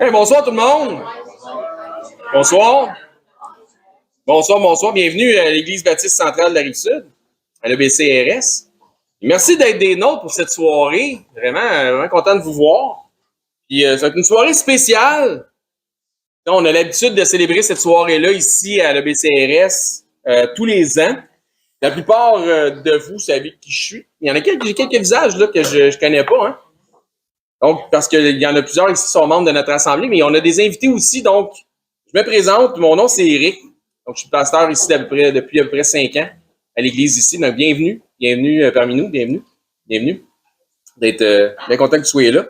Hey, bonsoir tout le monde. Bonsoir. Bonsoir. Bienvenue à l'Église baptiste centrale de la Rive-Sud, à l'EBCRS. Merci d'être des nôtres pour cette soirée. Vraiment content de vous voir. Puis, c'est une soirée spéciale. On a l'habitude de célébrer cette soirée-là ici à l'EBCRS tous les ans. La plupart de vous savez qui je suis. Il y en a quelques visages là, que je connais pas, hein. Donc, parce qu'il y en a plusieurs ici qui sont membres de notre assemblée, mais on a des invités aussi. Donc, je me présente. Mon nom, c'est Éric. Donc, je suis pasteur ici depuis à peu près 5 ans à l'église ici. Donc, bienvenue parmi nous. Bienvenue. D'être bien content que tu sois là.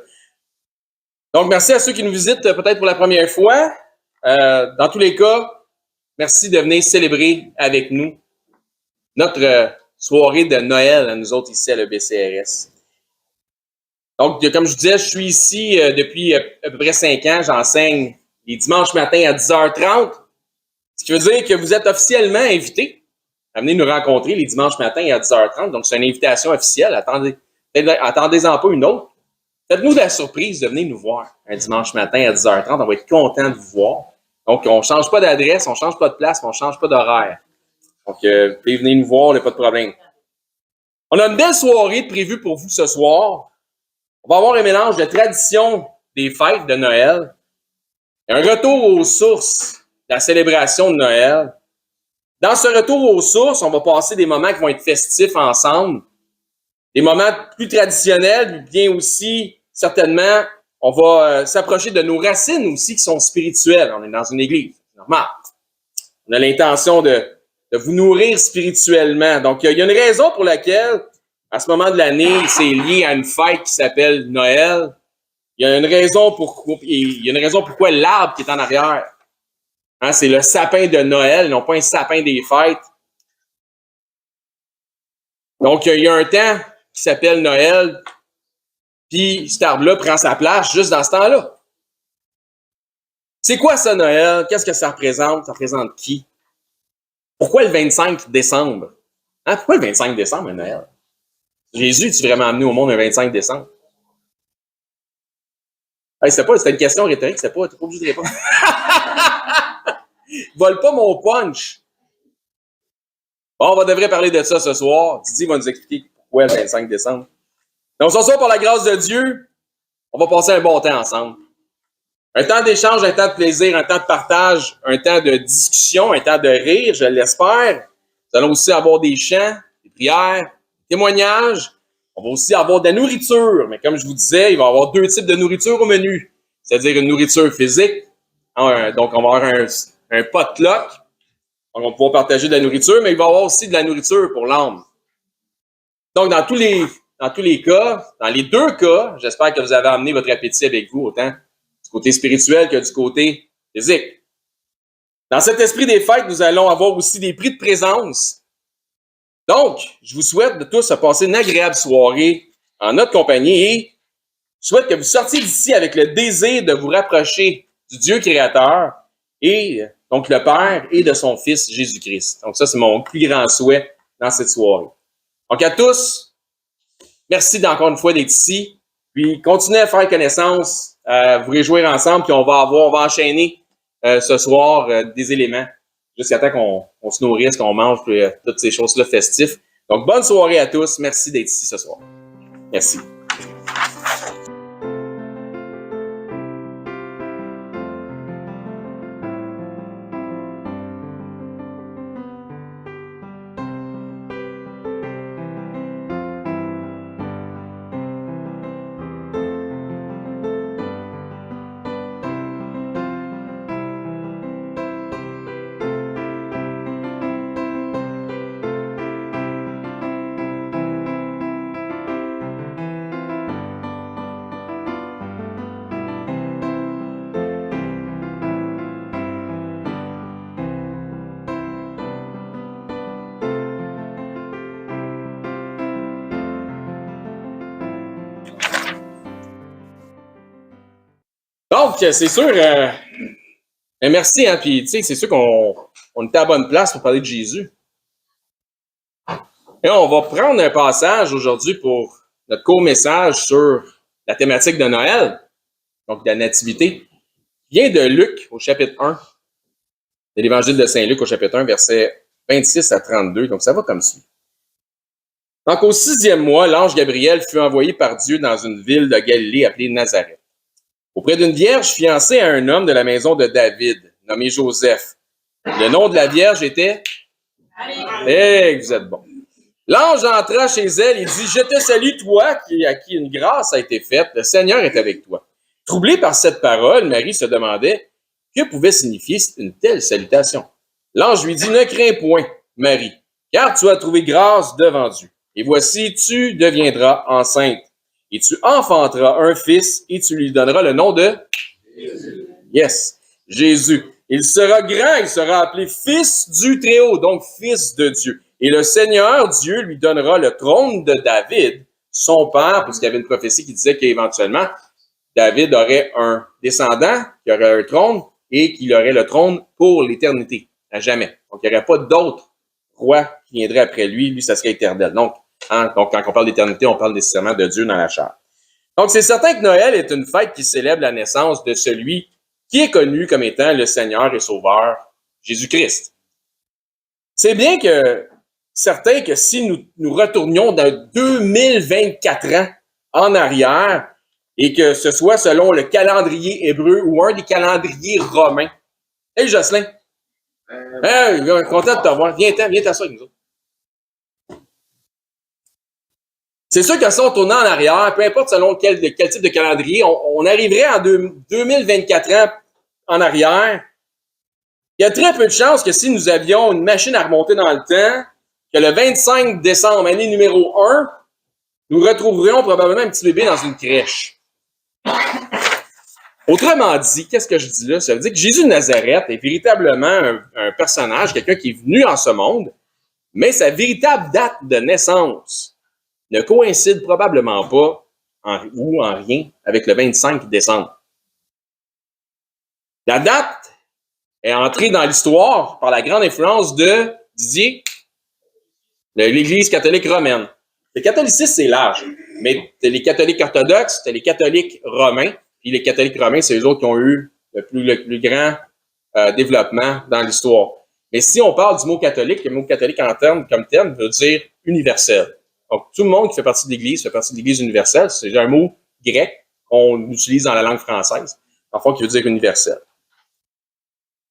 Donc, merci à ceux qui nous visitent peut-être pour la première fois. Dans tous les cas, merci de venir célébrer avec nous notre soirée de Noël à nous autres ici à l'EBCRS. Donc, comme je vous disais, je suis ici depuis à peu près 5 ans. J'enseigne les dimanches matins à 10h30. Ce qui veut dire que vous êtes officiellement invités à venir nous rencontrer les dimanches matins à 10h30. Donc, c'est une invitation officielle. Attendez-en pas une autre. Faites-nous la surprise de venir nous voir un dimanche matin à 10h30. On va être content de vous voir. Donc, on ne change pas d'adresse, on ne change pas de place, on ne change pas d'horaire. Donc, vous pouvez venir nous voir, il n'y a pas de problème. On a une belle soirée prévue pour vous ce soir. On va avoir un mélange de tradition des fêtes de Noël et un retour aux sources de la célébration de Noël. Dans ce retour aux sources, on va passer des moments qui vont être festifs ensemble, des moments plus traditionnels, bien aussi, certainement, on va s'approcher de nos racines aussi qui sont spirituelles. On est dans une église, c'est normal. On a l'intention de vous nourrir spirituellement. Donc, il y a une raison pour laquelle à ce moment de l'année, c'est lié à une fête qui s'appelle Noël. Il y a une raison pourquoi l'arbre qui est en arrière, hein, c'est le sapin de Noël, non pas un sapin des fêtes. Donc, il y a un temps qui s'appelle Noël, puis cet arbre-là prend sa place juste dans ce temps-là. C'est quoi ça, Noël? Qu'est-ce que ça représente? Ça représente qui? Pourquoi le 25 décembre? Hein? Pourquoi le 25 décembre, Noël? Jésus, tu vraiment amené au monde le 25 décembre? Hey, c'était une question rhétorique, t'es pas obligé de répondre. Vole pas mon punch. Bon, on devrait parler de ça ce soir. Didi va nous expliquer pourquoi le 25 décembre. Donc, ce soir, par la grâce de Dieu, on va passer un bon temps ensemble. Un temps d'échange, un temps de plaisir, un temps de partage, un temps de discussion, un temps de rire, je l'espère. Nous allons aussi avoir des chants, des prières, des témoignages. On va aussi avoir de la nourriture. Mais comme je vous disais, il va y avoir 2 types de nourriture au menu. C'est-à-dire une nourriture physique. Donc, on va avoir un potluck. Donc, on va pouvoir partager de la nourriture, mais il va y avoir aussi de la nourriture pour l'âme. Donc, dans tous les cas, dans les 2 cas, j'espère que vous avez amené votre appétit avec vous, autant du côté spirituel que du côté physique. Dans cet esprit des fêtes, nous allons avoir aussi des prix de présence. Donc, je vous souhaite de tous passer une agréable soirée en notre compagnie et je souhaite que vous sortiez d'ici avec le désir de vous rapprocher du Dieu créateur et donc le Père et de son Fils Jésus-Christ. Donc ça, c'est mon plus grand souhait dans cette soirée. Donc à tous, merci encore une fois d'être ici. Puis continuez à faire connaissance, à vous réjouir ensemble, puis on va enchaîner ce soir des éléments jusqu'à temps qu'on se nourrisse, qu'on mange, puis toutes ces choses-là festives. Donc bonne soirée à tous. Merci d'être ici ce soir. Merci. Donc, c'est sûr, merci, hein, puis tu sais, c'est sûr qu'on était à la bonne place pour parler de Jésus. Et on va prendre un passage aujourd'hui pour notre court message sur la thématique de Noël, donc de la nativité. vient de Luc au chapitre 1, de l'évangile de Saint-Luc au chapitre 1, versets 26 à 32. Donc, ça va comme suit. Donc, au 6e mois, l'ange Gabriel fut envoyé par Dieu dans une ville de Galilée appelée Nazareth, auprès d'une vierge fiancée à un homme de la maison de David, nommé Joseph. Le nom de la vierge était... Eh, vous êtes bon. L'ange entra chez elle et dit, « Je te salue, toi, à qui une grâce a été faite, le Seigneur est avec toi. » Troublée par cette parole, Marie se demandait que pouvait signifier une telle salutation. L'ange lui dit, « Ne crains point, Marie, car tu as trouvé grâce devant Dieu. Et voici, tu deviendras enceinte, et tu enfanteras un fils, et tu lui donneras le nom de... Jésus. Yes, Jésus. Il sera grand, il sera appelé Fils du Très-Haut, donc Fils de Dieu. Et le Seigneur, Dieu, lui donnera le trône de David, son père, parce qu'il y avait une prophétie qui disait qu'éventuellement, David aurait un descendant qui aurait un trône et qu'il aurait le trône pour l'éternité, à jamais. Donc, il n'y aurait pas d'autre roi qui viendrait après lui. Lui, ça serait éternel. Donc, quand on parle d'éternité, on parle nécessairement de Dieu dans la chair. Donc, c'est certain que Noël est une fête qui célèbre la naissance de celui qui est connu comme étant le Seigneur et Sauveur, Jésus-Christ. C'est bien que certain que si nous retournions dans 2024 ans en arrière, et que ce soit selon le calendrier hébreu ou un des calendriers romains. Hey, Jocelyn! Hey, content de te voir. Viens t'asseoir avec nous autres. C'est sûr que si on tournait en arrière, peu importe selon quel type de calendrier, on arriverait en 2024 ans en arrière. Il y a très peu de chances que si nous avions une machine à remonter dans le temps, que le 25 décembre, année numéro 1, nous retrouverions probablement un petit bébé dans une crèche. Autrement dit, qu'est-ce que je dis là? Ça veut dire que Jésus de Nazareth est véritablement un personnage, quelqu'un qui est venu en ce monde, mais sa véritable date de naissance ne coïncide probablement pas en rien avec le 25 décembre. La date est entrée dans l'histoire par la grande influence de Didier, de l'Église catholique romaine. Le catholicisme, c'est large, mais t'as les catholiques orthodoxes, t'as les catholiques romains, puis les catholiques romains, c'est eux autres qui ont eu le plus grand développement dans l'histoire. Mais si on parle du mot catholique, le mot catholique comme terme veut dire universel. Donc, tout le monde qui fait partie de l'Église fait partie de l'Église universelle. C'est un mot grec qu'on utilise dans la langue française, parfois qui veut dire universel.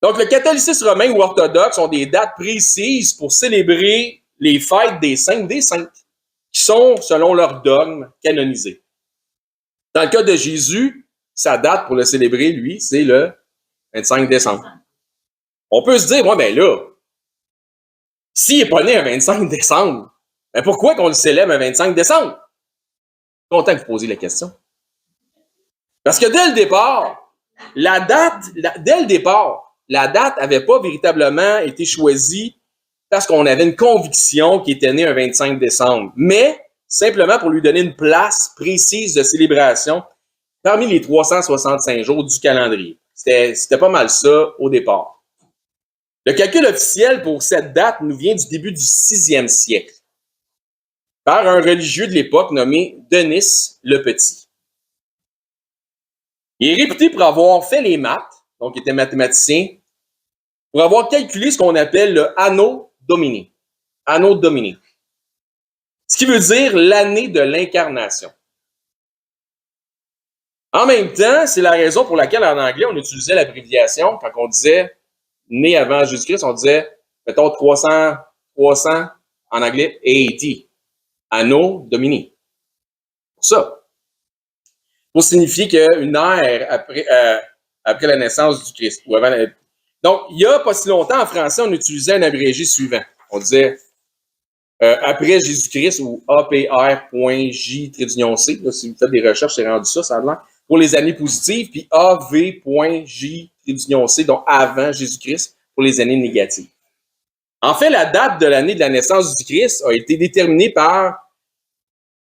Donc, le catholicisme romain ou orthodoxe ont des dates précises pour célébrer les fêtes des saints, qui sont, selon leur dogme, canonisés. Dans le cas de Jésus, sa date pour le célébrer, lui, c'est le 25 décembre. On peut se dire, bon, ben là, s'il n'est pas né un 25 décembre, ben pourquoi qu'on le célèbre un 25 décembre? Content que vous posiez la question. Parce que dès le départ, la date n'avait pas véritablement été choisie parce qu'on avait une conviction qu'il était né un 25 décembre, mais simplement pour lui donner une place précise de célébration parmi les 365 jours du calendrier. C'était pas mal ça au départ. Le calcul officiel pour cette date nous vient du début du 6e siècle, par un religieux de l'époque nommé Denis le Petit. Il est réputé pour avoir fait les maths, donc il était mathématicien, pour avoir calculé ce qu'on appelle le Anno Domini. Anno Domini. Ce qui veut dire l'année de l'incarnation. En même temps, c'est la raison pour laquelle en anglais, on utilisait l'abréviation quand on disait né avant Jésus-Christ, on disait, mettons, 300 en anglais, AD. Anno Domini. Pour ça. Pour signifier qu'une ère après la naissance du Christ. Ou avant Donc, il n'y a pas si longtemps, en français, on utilisait un abrégé suivant. On disait après Jésus-Christ ou APR.J-C. Là, si vous faites des recherches, c'est rendu ça a l'air. Pour les années positives, puis AV.J-C, donc avant Jésus-Christ, pour les années négatives. En fait, la date de l'année de la naissance du Christ a été déterminée par,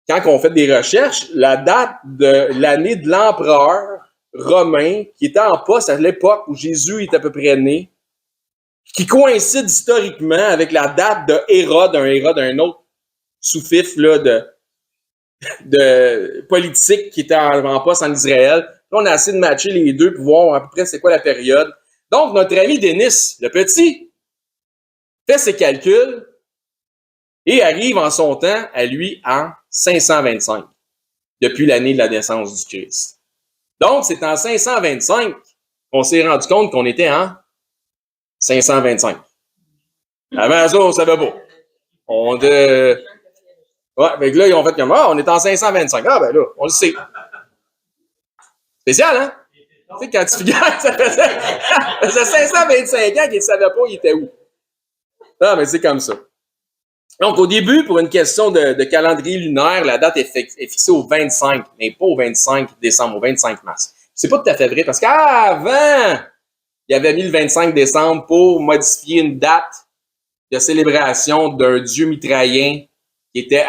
quand on fait des recherches, la date de l'année de l'empereur romain qui était en poste à l'époque où Jésus est à peu près né, qui coïncide historiquement avec la date de Hérode, un autre sous-fifre là, de politique qui était en poste en Israël. Là, on a essayé de matcher les deux pour voir à peu près c'est quoi la période. Donc, notre ami Denis, le petit, fait ses calculs et arrive en son temps, à lui, en 525, depuis l'année de la naissance du Christ. Donc, c'est en 525 qu'on s'est rendu compte qu'on était en 525. Avant ça, on savait pas. Ouais, mais là, ils ont fait comme, on est en 525. Ah, ben là, on le sait. Spécial, hein? Tu sais, quand tu figures, ça faisait 525 ans qu'ils ne savaient pas il était où. Ah, mais c'est comme ça. Donc, au début, pour une question de calendrier lunaire, la date est fixée au 25, mais pas au 25 décembre, au 25 mars. C'est pas tout à fait vrai, parce qu'avant, il avait mis le 25 décembre pour modifier une date de célébration d'un dieu mitraïen qui était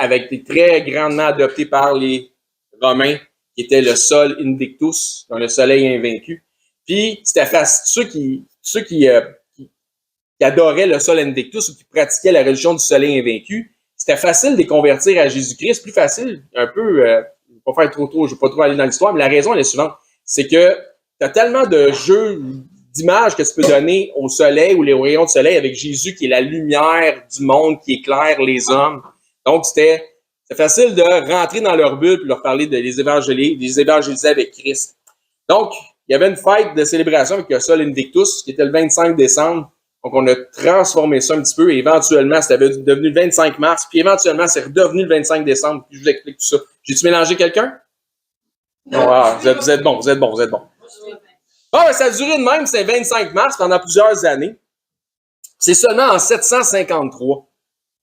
très grandement adopté par les Romains, qui était le Sol Invictus, dans le soleil invaincu. Puis, c'était facile. Ceux qui adoraient le Sol Invictus ou qui pratiquaient la religion du soleil invaincu, c'était facile de les convertir à Jésus-Christ, plus facile, un peu, je ne vais pas faire trop, je ne vais pas trop aller dans l'histoire, mais la raison elle est suivante, c'est que tu as tellement de jeux d'images que tu peux donner au soleil ou les rayons du soleil avec Jésus qui est la lumière du monde, qui éclaire les hommes. Donc, c'était facile de rentrer dans leur bulle et leur parler de les évangéliser avec Christ. Donc, il y avait une fête de célébration avec le Sol Invictus qui était le 25 décembre. Donc, on a transformé ça un petit peu et éventuellement, c'était devenu le 25 mars, puis éventuellement, c'est redevenu le 25 décembre. Puis je vous explique tout ça. J'ai-tu mélangé quelqu'un? Non, vous êtes bon. Ben, ça a duré de même, c'est 25 mars pendant plusieurs années. C'est seulement en 753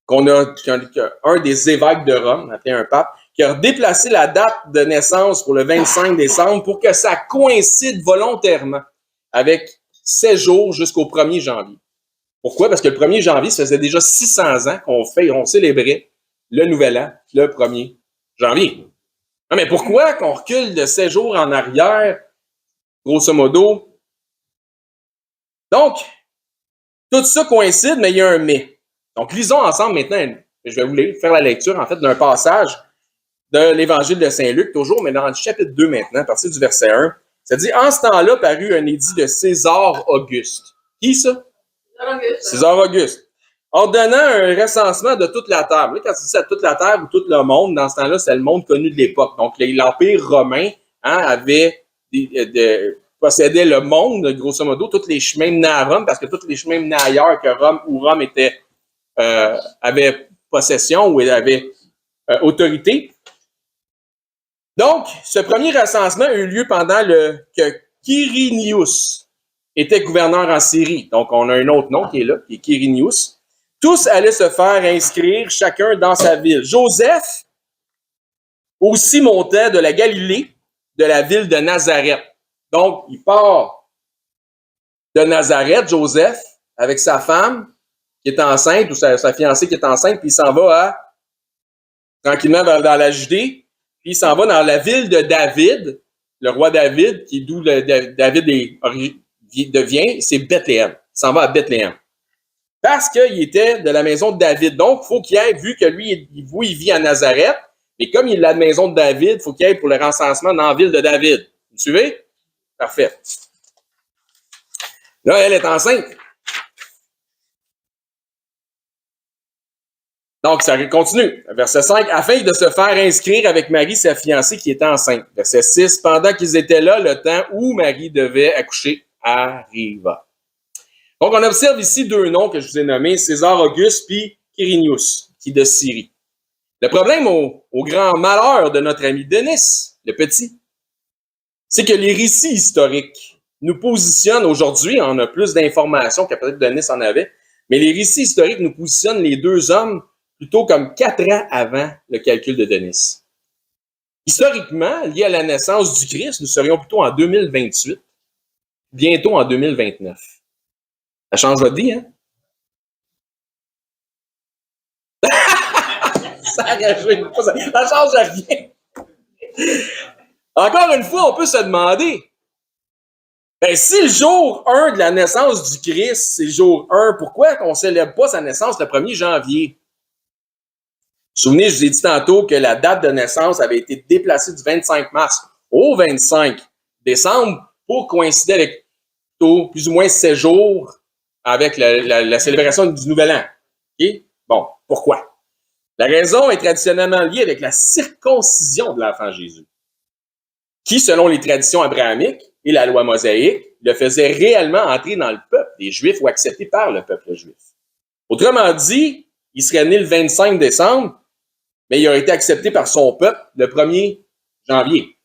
qu'un des évêques de Rome, appelé un pape, qui a déplacé la date de naissance pour le 25 décembre pour que ça coïncide volontairement avec 7 jours jusqu'au 1er janvier. Pourquoi? Parce que le 1er janvier, ça faisait déjà 600 ans qu'on célébrait le Nouvel An, le 1er janvier. Non, mais pourquoi qu'on recule de 7 jours en arrière, grosso modo? Donc, tout ça coïncide, mais il y a un mais. Donc, lisons ensemble maintenant, je vais vous faire la lecture, en fait, d'un passage de l'Évangile de Saint-Luc, toujours, mais dans le chapitre 2 maintenant, à partir du verset 1. Ça dit, en ce temps-là, parut un édit de César Auguste. Qui ça? César Auguste. Ordonnant un recensement de toute la terre. Là, quand tu dis ça, toute la terre ou tout le monde, dans ce temps-là, c'est le monde connu de l'époque. Donc, l'Empire romain possédait le monde, grosso modo, tous les chemins menaient à Rome, parce que tous les chemins menaient ailleurs que Rome, où Rome avait possession ou avait autorité. Donc, ce premier recensement a eu lieu pendant que Quirinius était gouverneur en Syrie. Donc, on a un autre nom qui est là, qui est Quirinius. Tous allaient se faire inscrire, chacun dans sa ville. Joseph aussi montait de la Galilée, de la ville de Nazareth. Donc, il part de Nazareth, Joseph, avec sa femme qui est enceinte, ou sa fiancée qui est enceinte, puis il s'en va tranquillement dans la Judée, puis il s'en va dans la ville de David, le roi David, qui est d'où David devient, c'est Bethléem. Il s'en va à Bethléem. Parce qu'il était de la maison de David. Donc, il faut qu'il aille, vu que lui, il vit à Nazareth, mais comme il est de la maison de David, il faut qu'il aille pour le recensement dans la ville de David. Vous suivez? Parfait. Là, elle est enceinte. Donc, ça continue. Verset 5. Afin de se faire inscrire avec Marie, sa fiancée, qui était enceinte. Verset 6. Pendant qu'ils étaient là, le temps où Marie devait accoucher arriva. Donc, on observe ici deux noms que je vous ai nommés, César Auguste puis Quirinius, qui est de Syrie. Le problème au grand malheur de notre ami Denis, le petit, c'est que les récits historiques nous positionnent aujourd'hui, on a plus d'informations que peut-être Denis en avait, mais les récits historiques nous positionnent les deux hommes plutôt comme 4 ans avant le calcul de Denis. Historiquement, lié à la naissance du Christ, nous serions plutôt en 2028, bientôt en 2029. Ça change votre vie, hein? Ça change rien. Encore une fois, on peut se demander, ben, si le jour 1 de la naissance du Christ, c'est le jour 1, pourquoi on ne célèbre pas sa naissance le 1er janvier? Souvenez, je vous ai dit tantôt que la date de naissance avait été déplacée du 25 mars au 25 décembre pour coïncider avec plus ou moins 7 jours avec la célébration du Nouvel An. Okay? Bon, pourquoi? La raison est traditionnellement liée avec la circoncision de l'enfant Jésus, qui, selon les traditions abrahamiques et la loi mosaïque, le faisait réellement entrer dans le peuple des Juifs ou accepté par le peuple juif. Autrement dit, il serait né le 25 décembre, mais il aurait été accepté par son peuple le 1er janvier.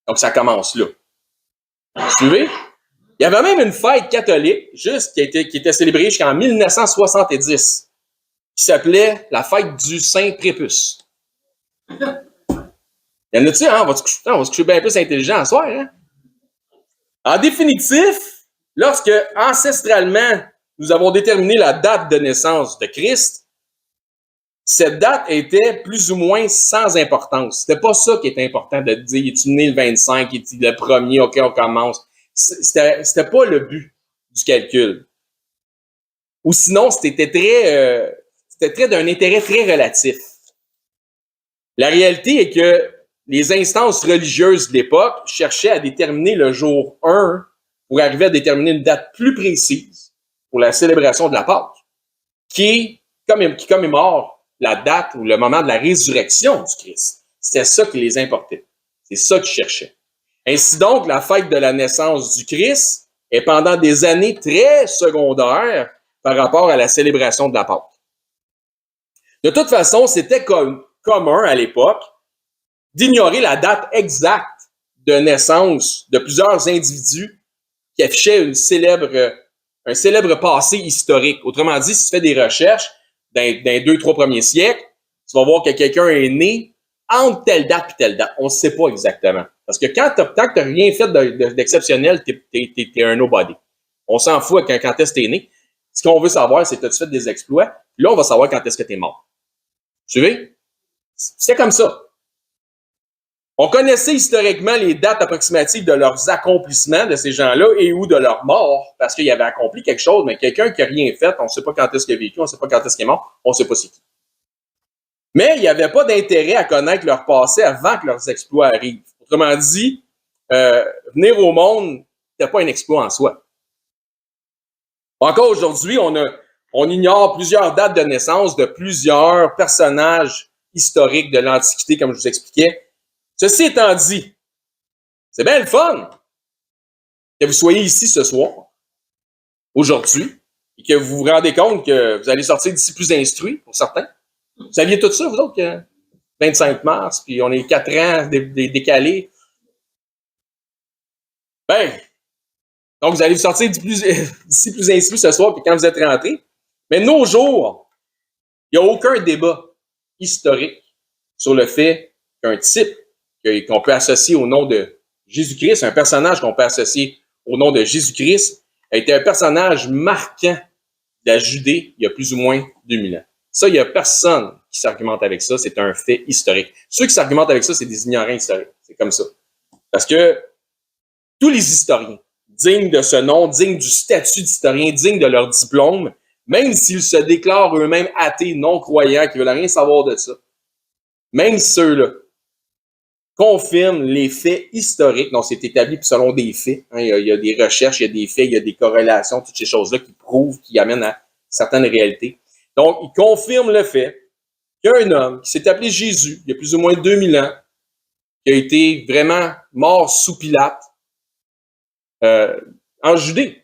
Donc, ça commence là. Vous suivez? Il y avait même une fête catholique, juste qui était célébrée jusqu'en 1970, qui s'appelait la fête du Saint Prépuce. Il y en a-tu, hein? On va se coucher bien plus intelligent ce soir, hein? En définitif, lorsque ancestralement nous avons déterminé la date de naissance de Christ, cette date était plus ou moins sans importance. C'était pas ça qui était important de dire, es-tu né le 25, es-tu le 1er, ok, on commence. C'était pas le but du calcul. Ou sinon, c'était très d'un intérêt très relatif. La réalité est que les instances religieuses de l'époque cherchaient à déterminer le jour 1 pour arriver à déterminer une date plus précise pour la célébration de la Pâque, qui commémore la date ou le moment de la résurrection du Christ. C'était ça qui les importait. C'est ça qu'ils cherchaient. Ainsi donc, la fête de la naissance du Christ est pendant des années très secondaire par rapport à la célébration de la Pâque. De toute façon, c'était commun à l'époque d'ignorer la date exacte de naissance de plusieurs individus qui affichaient un célèbre passé historique. Autrement dit, si tu fais des recherches dans les 2-3 premiers siècles, tu vas voir que quelqu'un est né entre telle date et telle date. On ne sait pas exactement. Parce que tant que tu n'as rien fait d'exceptionnel, tu es un nobody. On s'en fout quand est-ce que tu es né. Ce qu'on veut savoir, c'est que tu as fait des exploits. Puis là, on va savoir quand est-ce que tu es mort. Tu sais? C'est comme ça. On connaissait historiquement les dates approximatives de leurs accomplissements de ces gens-là et ou de leur mort, parce qu'ils avaient accompli quelque chose, mais quelqu'un qui n'a rien fait, on ne sait pas quand est-ce qu'il a vécu, on ne sait pas quand est-ce qu'il est mort, on ne sait pas c'est qui. Mais il n'y avait pas d'intérêt à connaître leur passé avant que leurs exploits arrivent. Autrement dit, venir au monde n'était pas un exploit en soi. Encore aujourd'hui, on ignore plusieurs dates de naissance de plusieurs personnages historiques de l'Antiquité, comme je vous expliquais. Ceci étant dit, c'est bien le fun que vous soyez ici ce soir, aujourd'hui, et que vous vous rendez compte que vous allez sortir d'ici plus instruits, pour certains. Vous saviez tout ça, vous autres, que 25 mars, puis on est 4 ans décalés. Ben, donc vous allez vous sortir d'ici plus instruits ce soir, puis quand vous êtes rentrés. Mais nos jours, il n'y a aucun débat historique sur le fait qu'un type qu'on peut associer au nom de Jésus-Christ, un personnage qu'on peut associer au nom de Jésus-Christ, a été un personnage marquant de la Judée il y a plus ou moins 2000 ans. Ça, il n'y a personne qui s'argumente avec ça, c'est un fait historique. Ceux qui s'argumentent avec ça, c'est des ignorants historiques. C'est comme ça. Parce que tous les historiens, dignes de ce nom, dignes du statut d'historien, dignes de leur diplôme, même s'ils se déclarent eux-mêmes athées, non-croyants, qui ne veulent rien savoir de ça, même ceux-là, confirment les faits historiques. Donc, c'est établi selon des faits. Hein, il y a des recherches, il y a des faits, il y a des corrélations, toutes ces choses-là qui prouvent, qui amènent à certaines réalités. Donc, ils confirment le fait qu'il y a un homme qui s'est appelé Jésus, il y a plus ou moins 2000 ans, qui a été vraiment mort sous Pilate en Judée.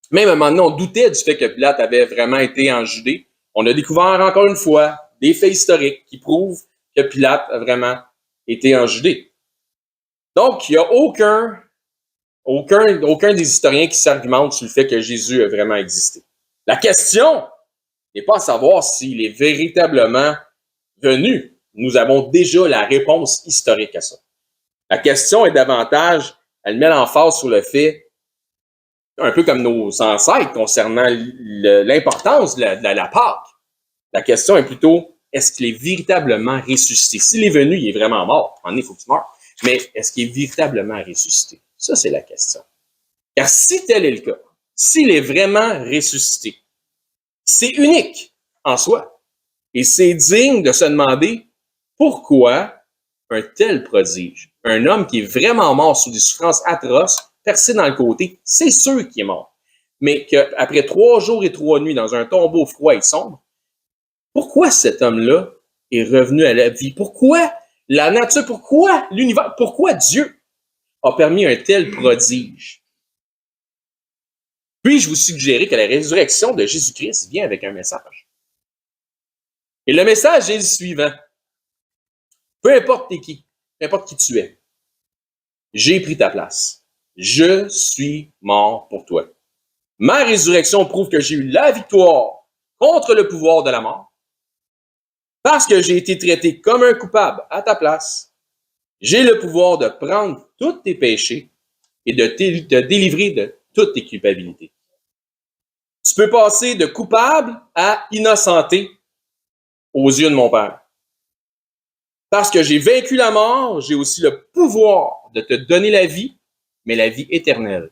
Même à un moment donné, on doutait du fait que Pilate avait vraiment été en Judée. On a découvert encore une fois des faits historiques qui prouvent que Pilate a vraiment été en Judée. Donc, il n'y a aucun des historiens qui s'argumente sur le fait que Jésus a vraiment existé. La question n'est pas à savoir s'il est véritablement venu. Nous avons déjà la réponse historique à ça. La question est davantage, elle met l'emphase sur le fait, un peu comme nos ancêtres concernant l'importance de la Pâque. La question est plutôt, est-ce qu'il est véritablement ressuscité? S'il est venu, il est vraiment mort. En il faut qu'il meure. Mais est-ce qu'il est véritablement ressuscité? Ça, c'est la question. Car si tel est le cas, s'il est vraiment ressuscité, c'est unique en soi. Et c'est digne de se demander pourquoi un tel prodige, un homme qui est vraiment mort sous des souffrances atroces, percé dans le côté, c'est sûr qu'il est mort. Mais qu'après 3 jours et 3 nuits dans un tombeau froid et sombre, pourquoi cet homme-là est revenu à la vie? Pourquoi la nature? Pourquoi l'univers? Pourquoi Dieu a permis un tel prodige? Puis-je vous suggérer que la résurrection de Jésus-Christ vient avec un message? Et le message est le suivant. Peu importe t'es qui, peu importe qui tu es, j'ai pris ta place. Je suis mort pour toi. Ma résurrection prouve que j'ai eu la victoire contre le pouvoir de la mort. Parce que j'ai été traité comme un coupable à ta place, j'ai le pouvoir de prendre tous tes péchés et de te délivrer de toutes tes culpabilités. Tu peux passer de coupable à innocenté aux yeux de mon Père. Parce que j'ai vaincu la mort, j'ai aussi le pouvoir de te donner la vie, mais la vie éternelle.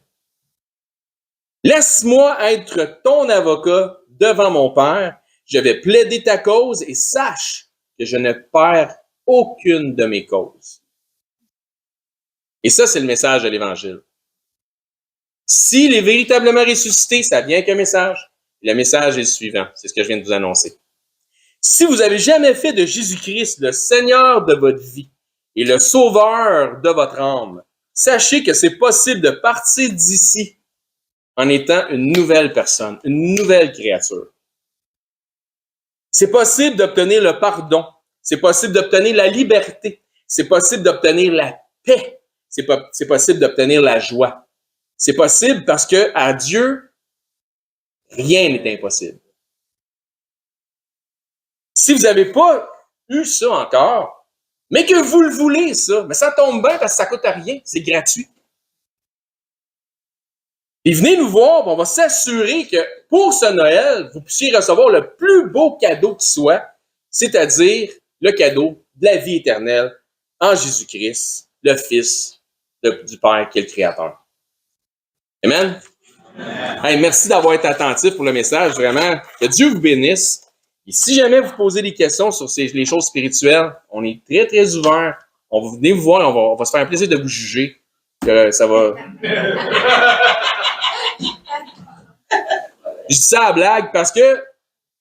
Laisse-moi être ton avocat devant mon Père. Je vais plaider ta cause et sache que je ne perds aucune de mes causes. Et ça, c'est le message de l'Évangile. S'il est véritablement ressuscité, ça vient qu'un message. Le message est le suivant. C'est ce que je viens de vous annoncer. Si vous n'avez jamais fait de Jésus-Christ le Seigneur de votre vie et le Sauveur de votre âme, sachez que c'est possible de partir d'ici en étant une nouvelle personne, une nouvelle créature. C'est possible d'obtenir le pardon. C'est possible d'obtenir la liberté. C'est possible d'obtenir la paix. C'est possible d'obtenir la joie. C'est possible parce que à Dieu, rien n'est impossible. Si vous n'avez pas eu ça encore, mais que vous le voulez, ça, mais ça tombe bien parce que ça ne coûte rien, c'est gratuit. Et venez nous voir, on va s'assurer que pour ce Noël, vous puissiez recevoir le plus beau cadeau qui soit, c'est-à-dire le cadeau de la vie éternelle en Jésus-Christ, le Fils du Père qui est le Créateur. Amen? Hey, merci d'avoir été attentif pour le message, vraiment. Que Dieu vous bénisse. Et si jamais vous posez des questions sur les choses spirituelles, on est très, très ouvert. On va venir vous voir, on va se faire un plaisir de vous juger. Ça va... Je dis ça à blague parce que,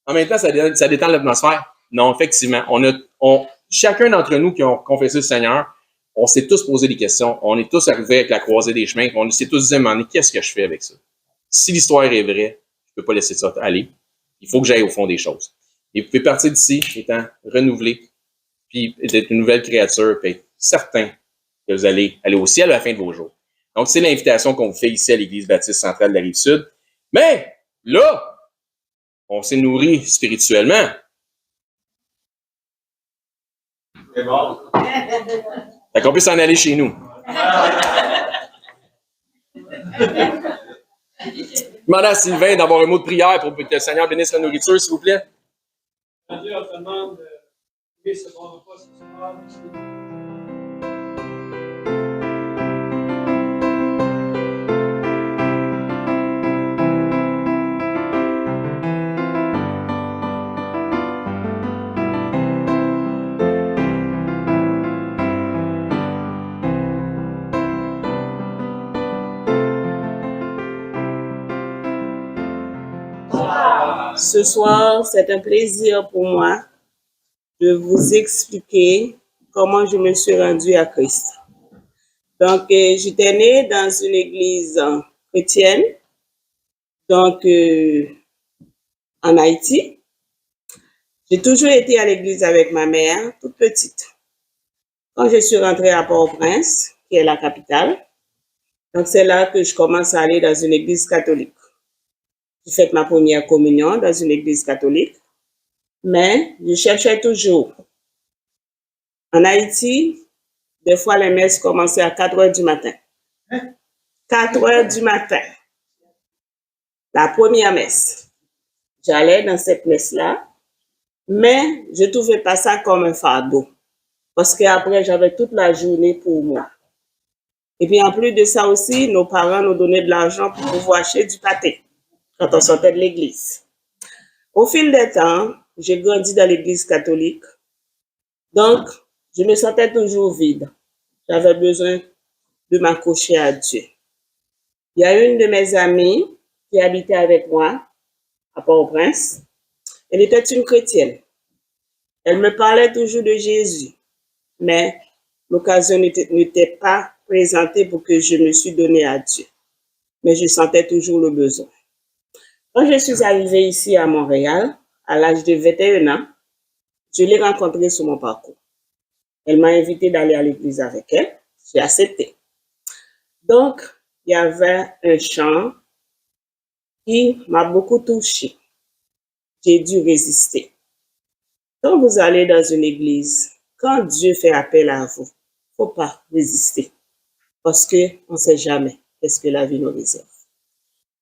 en même temps, ça détend l'atmosphère. Non, effectivement, chacun d'entre nous qui ont confessé le Seigneur, on s'est tous posé des questions. On est tous arrivés avec la croisée des chemins. On s'est tous dit, qu'est-ce que je fais avec ça? Si l'histoire est vraie, je ne peux pas laisser ça aller. Il faut que j'aille au fond des choses. Et vous pouvez partir d'ici étant renouvelé, puis d'être une nouvelle créature, puis être certain que vous allez aller au ciel à la fin de vos jours. Donc, c'est l'invitation qu'on vous fait ici à l'Église baptiste centrale de la Rive-Sud. Mais, là, on s'est nourri spirituellement. C'est bon. Fait qu'on peut s'en aller chez nous. Demandez à Sylvain d'avoir un mot de prière pour que le Seigneur bénisse la nourriture, s'il vous plaît. Dieu, on te demande de ce bon repas ce soir. Ce soir, c'est un plaisir pour moi de vous expliquer comment je me suis rendue à Christ. Donc, j'étais née dans une église chrétienne, donc en Haïti. J'ai toujours été à l'église avec ma mère, toute petite. Quand je suis rentrée à Port-au-Prince, qui est la capitale, donc c'est là que je commence à aller dans une église catholique. J'ai fait ma première communion dans une église catholique, mais je cherchais toujours. En Haïti, des fois, les messes commençaient à 4 heures du matin. 4 heures du matin. La première messe. J'allais dans cette messe-là, mais je ne trouvais pas ça comme un fardeau. Parce qu'après, j'avais toute la journée pour moi. Et puis, en plus de ça aussi, nos parents nous donnaient de l'argent pour pouvoir acheter du pâté quand on sortait de l'église. Au fil des temps, j'ai grandi dans l'église catholique. Donc, je me sentais toujours vide. J'avais besoin de m'accrocher à Dieu. Il y a une de mes amies qui habitait avec moi à Port-au-Prince. Elle était une chrétienne. Elle me parlait toujours de Jésus, mais l'occasion n'était pas présentée pour que je me suis donnée à Dieu. Mais je sentais toujours le besoin. Quand je suis arrivée ici à Montréal, à l'âge de 21 ans, je l'ai rencontrée sur mon parcours. Elle m'a invité d'aller à l'église avec elle. J'ai accepté. Donc, il y avait un chant qui m'a beaucoup touchée. J'ai dû résister. Quand vous allez dans une église, quand Dieu fait appel à vous, il ne faut pas résister. Parce qu'on ne sait jamais qu'est-ce que la vie nous réserve.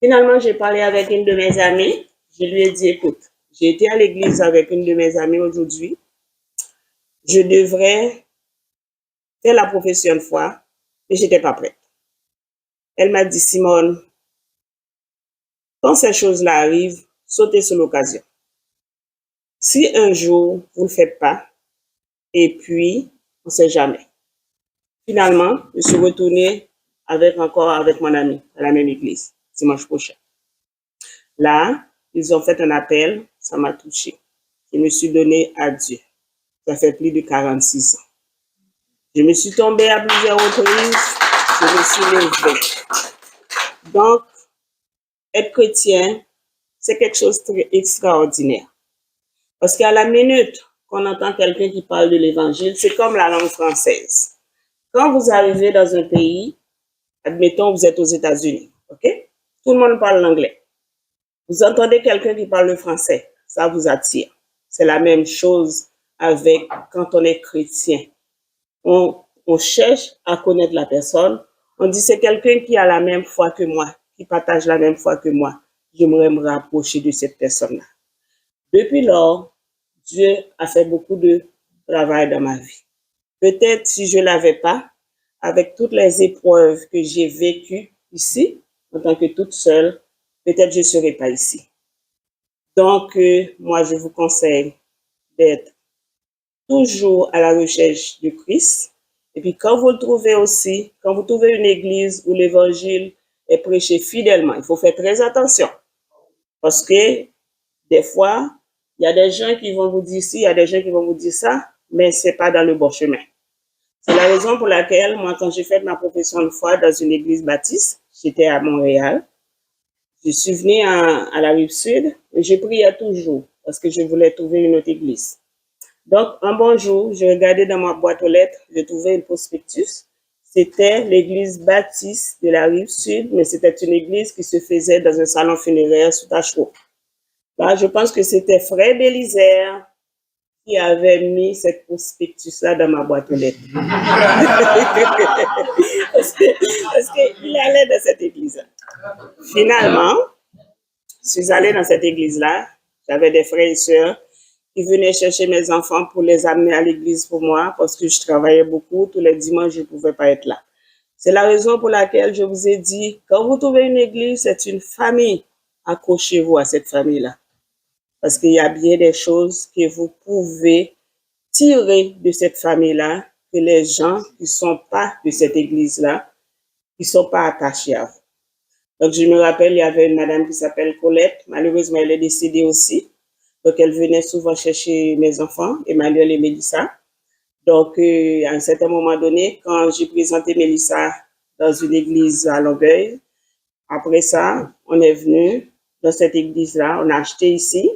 Finalement, j'ai parlé avec une de mes amies. Je lui ai dit, écoute, j'ai été à l'église avec une de mes amies aujourd'hui. Je devrais faire la profession de foi, mais je n'étais pas prête. Elle m'a dit, Simone, quand ces choses-là arrivent, sautez sur l'occasion. Si un jour, vous ne le faites pas, et puis, on ne sait jamais. Finalement, je suis retournée encore avec mon ami à la même église, dimanche prochain. Là, ils ont fait un appel, ça m'a touchée. Je me suis donnée à Dieu. Ça fait plus de 46 ans. Je me suis tombée à plusieurs reprises, je me suis levée. Donc, être chrétien, c'est quelque chose de très extraordinaire. Parce qu'à la minute qu'on entend quelqu'un qui parle de l'évangile, c'est comme la langue française. Quand vous arrivez dans un pays, admettons vous êtes aux États-Unis, ok? Tout le monde parle l'anglais. Vous entendez quelqu'un qui parle le français, ça vous attire. C'est la même chose avec quand on est chrétien. On cherche à connaître la personne. On dit c'est quelqu'un qui a la même foi que moi, qui partage la même foi que moi. J'aimerais me rapprocher de cette personne-là. Depuis lors, Dieu a fait beaucoup de travail dans ma vie. Peut-être si je ne l'avais pas, avec toutes les épreuves que j'ai vécues ici, en tant que toute seule, peut-être je ne serais pas ici. Donc, moi, je vous conseille d'être toujours à la recherche de Christ. Et puis, quand vous le trouvez aussi, quand vous trouvez une église où l'évangile est prêché fidèlement, il faut faire très attention. Parce que, des fois, il y a des gens qui vont vous dire ci, il y a des gens qui vont vous dire ça, mais ce n'est pas dans le bon chemin. C'est la raison pour laquelle, moi, quand j'ai fait ma profession de foi dans une église baptiste, j'étais à Montréal. Je suis venue à la Rive-Sud et je priais toujours parce que je voulais trouver une autre église. Donc, un bon jour, je regardais dans ma boîte aux lettres, je trouvais une prospectus. C'était l'église baptiste de la Rive-Sud, mais c'était une église qui se faisait dans un salon funéraire sous Tachereau. Là, je pense que c'était Frère Bélisaire qui avait mis cette prospectus-là dans ma boîte aux lettres. parce qu'il allait dans cette église-là. Finalement, je suis allée dans cette église-là. J'avais des frères et sœurs qui venaient chercher mes enfants pour les amener à l'église pour moi parce que je travaillais beaucoup. Tous les dimanches, je ne pouvais pas être là. C'est la raison pour laquelle je vous ai dit, quand vous trouvez une église, c'est une famille. Accrochez-vous à cette famille-là. Parce qu'il y a bien des choses que vous pouvez tirer de cette famille-là que les gens qui ne sont pas de cette église-là, qui ne sont pas attachés à vous. Donc, je me rappelle, il y avait une madame qui s'appelle Colette. Malheureusement, elle est décédée aussi. Donc, elle venait souvent chercher mes enfants, Emmanuel et Mélissa. Donc, à un certain moment donné, quand j'ai présenté Mélissa dans une église à Longueuil, après ça, on est venu dans cette église-là, on a acheté ici.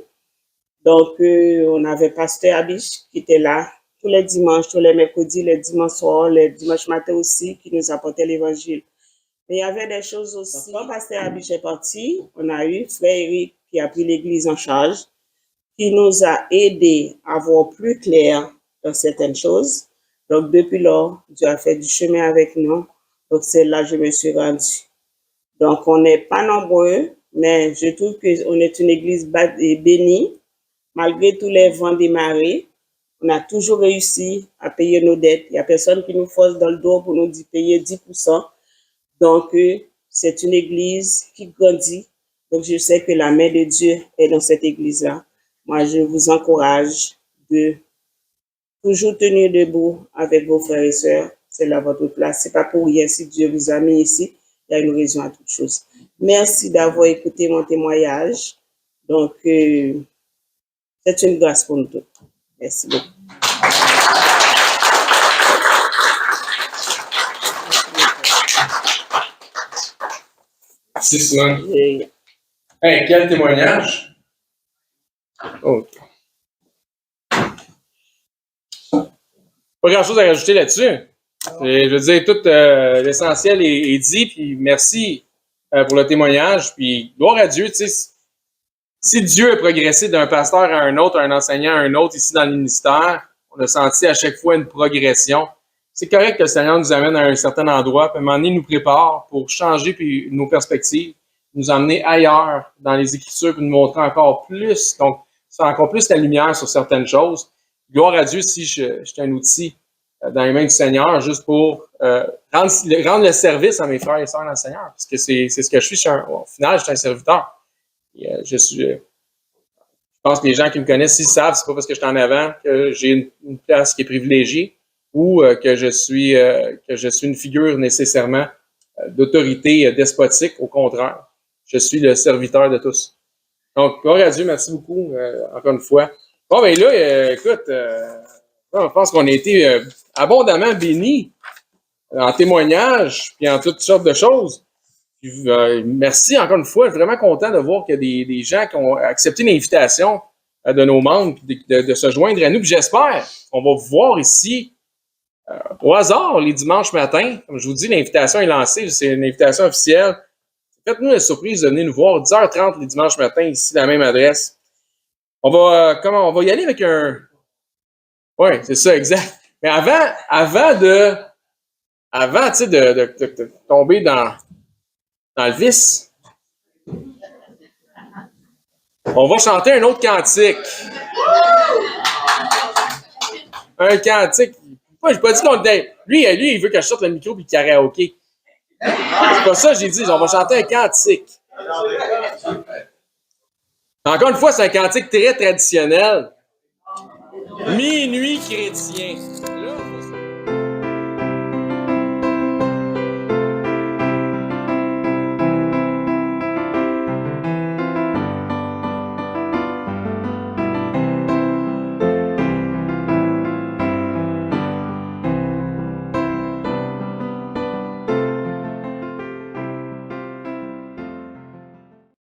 Donc, on avait Pasteur Abish qui était là tous les dimanches, tous les mercredis, les dimanches soirs, les dimanches matins aussi, qui nous apportait l'évangile. Mais il y avait des choses aussi. Quand Pasteur Abish est parti, on a eu Frère Eric qui a pris l'église en charge, qui nous a aidés à voir plus clair dans certaines choses. Donc, depuis lors, Dieu a fait du chemin avec nous. Donc, c'est là que je me suis rendue. Donc, on n'est pas nombreux, mais je trouve qu'on est une église bénie. Malgré tous les vents des marées, on a toujours réussi à payer nos dettes. Il n'y a personne qui nous force dans le dos pour nous dire payer 10%. Donc, c'est une église qui grandit. Donc, je sais que la main de Dieu est dans cette église-là. moi, je vous encourage de toujours tenir debout avec vos frères et sœurs. C'est là votre place. C'est pas pour rien si Dieu vous a mis ici. Il y a une raison à toute chose. Merci d'avoir écouté mon témoignage. Donc, c'est une grâce pour nous tous. Merci beaucoup. Merci, Simone. Hey, quel témoignage! OK. Pas grand-chose à rajouter là-dessus. Je veux dire, tout l'essentiel est dit, puis merci pour le témoignage, puis gloire à Dieu, tu sais, si Dieu a progressé d'un pasteur à un autre, un enseignant à un autre ici dans le ministère, on a senti à chaque fois une progression. C'est correct que le Seigneur nous amène à un certain endroit, puis à un moment donné, il nous prépare pour changer puis nos perspectives, nous emmener ailleurs dans les Écritures, puis nous montrer encore plus, donc faire encore plus la lumière sur certaines choses. Gloire à Dieu si j'étais un outil dans les mains du Seigneur, juste pour rendre le service à mes frères et sœurs dans le Seigneur, parce que c'est ce que je suis. Au final, je suis un serviteur. Et, je pense que les gens qui me connaissent, ils savent, c'est pas parce que je suis en avant que j'ai une place qui est privilégiée ou que je suis une figure nécessairement d'autorité despotique. Au contraire, je suis le serviteur de tous. Donc, gloire à Dieu, merci beaucoup, encore une fois. Bon, ben là, écoute, je pense qu'on a été abondamment bénis en témoignage puis en toutes sortes de choses. Puis, merci encore une fois. Je suis vraiment content de voir qu'il y a des gens qui ont accepté l'invitation de nos membres de se joindre à nous. Puis j'espère qu'on va vous voir ici au hasard les dimanches matins. Comme je vous dis, l'invitation est lancée. C'est une invitation officielle. Faites-nous la surprise de venir nous voir 10h30 les dimanches matins ici, la même adresse. On va y aller avec un... Oui, c'est ça, exact. Mais avant de tomber dans le vice, on va chanter un autre cantique. Un cantique. Moi, j'ai pas dit qu'on était... Lui, il veut que je sorte le micro puis le karaoké. C'est pas ça que j'ai dit. On va chanter un cantique. Encore une fois, c'est un cantique très traditionnel. Minuit chrétien. Là,